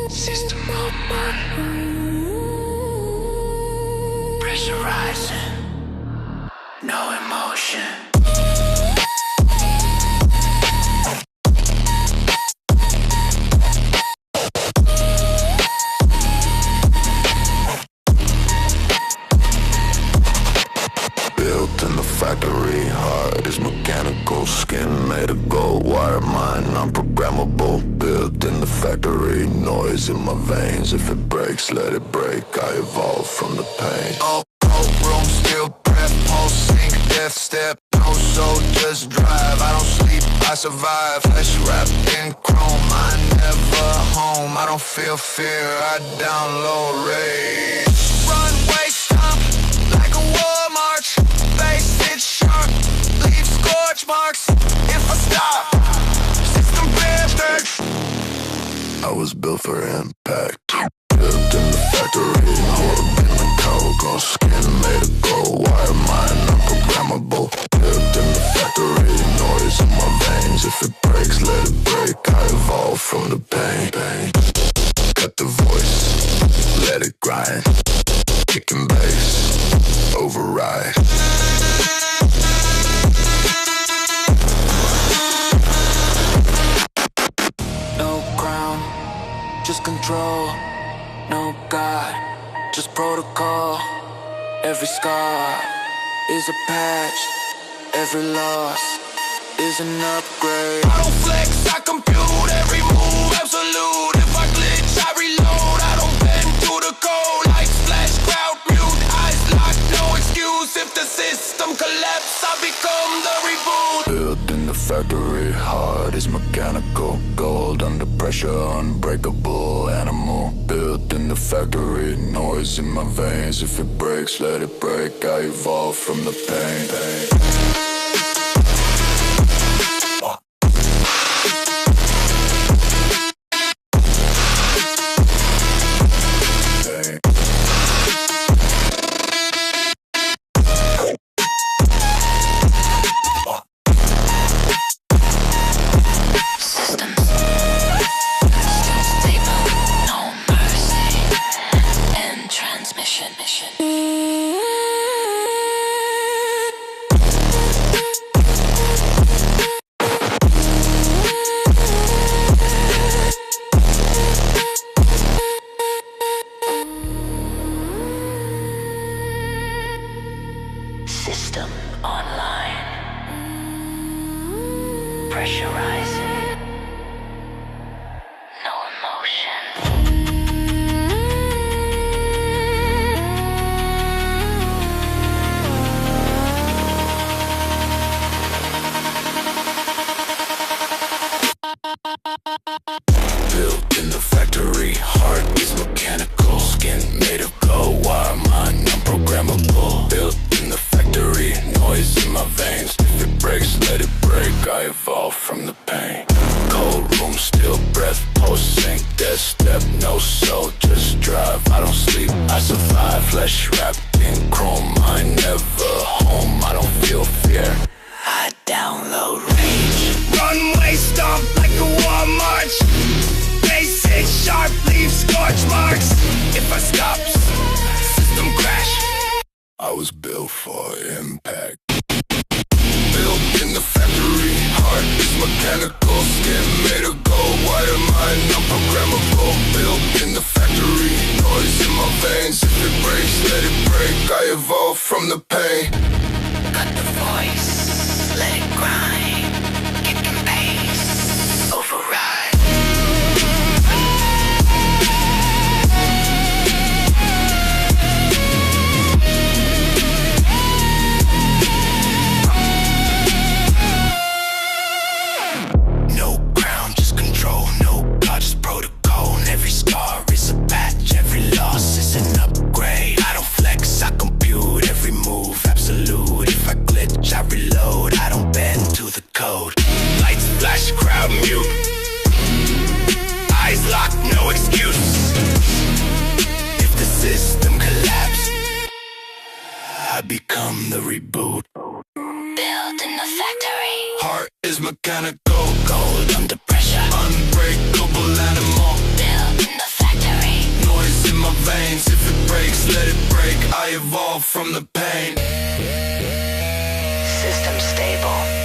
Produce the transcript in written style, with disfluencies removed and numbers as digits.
System on, pressurizing, no emotion. Built in the factory, heart is mechanical, skin made of gold, wire mind non-programmable. Built in the factory, noise in my veins. If it breaks, let it break. I evolve from the pain. Oh, room still prep, pulsing, death step. No soul, just drive. I don't sleep, I survive. Flesh wrapped in chrome, I never home. I don't feel fear, I download rage. Runway stomp like a war march. Face it sharp, leave scorch marks. If I stop, system breaks. I was built for impact. Built in the factory, hold in the cold. Skin made of gold, wire mind unprogrammable. Built in the factory, noise in my veins. If it breaks, let it break. I evolve from the pain. Cut the voice, let it grind. Kick and bass, override. No crown, just control. No God, just protocol. Every scar is a patch. Every loss is an upgrade. I don't flex, I compute. Every move absolute. If I glitch, I reload. I don't bend to the code. Lights flash, crowd mute. Eyes locked, no excuse. If the system collapse, I become the reboot. Built in the factory, heart is mechanical. Gold under pressure, unbreakable animal. Built in the factory, noise in my veins. If it breaks, let it break. I evolve from the pain. System online, pressurizing, no emotion. Built in the factory, heart is mechanical. Skin made of gold, wire mind unprogrammable. Built in the factory, noise in my veins. If it breaks, let it break. I evolve from the pain. Cold room, still breath, pulsing, death step, no soul, just drive. I don't sleep, I survive. Flesh wrapped in chrome, I never home. I don't feel fear, I download rage. Runway stomp like a war march. Face it sharp, leave scorch marks. If I stop, system crash. I was built for impact. Built in the factory, heart is mechanical. Skin made of gold, wire mind unprogrammable. Built in the factory, noise in my veins. If it breaks, let it break. I evolve from the pain. Cut the voice, let it grind. Kick and bass, override. No ground, just control. No God, just protocol. And every scar is a patch. Every loss is an upgrade. I don't flex, I compute. Every move absolute. If I glitch, I reload. I don't bend to mechanical, cold under pressure, unbreakable animal, built in the factory. Noise in my veins, if it breaks, let it break. I evolve from the pain. System stable.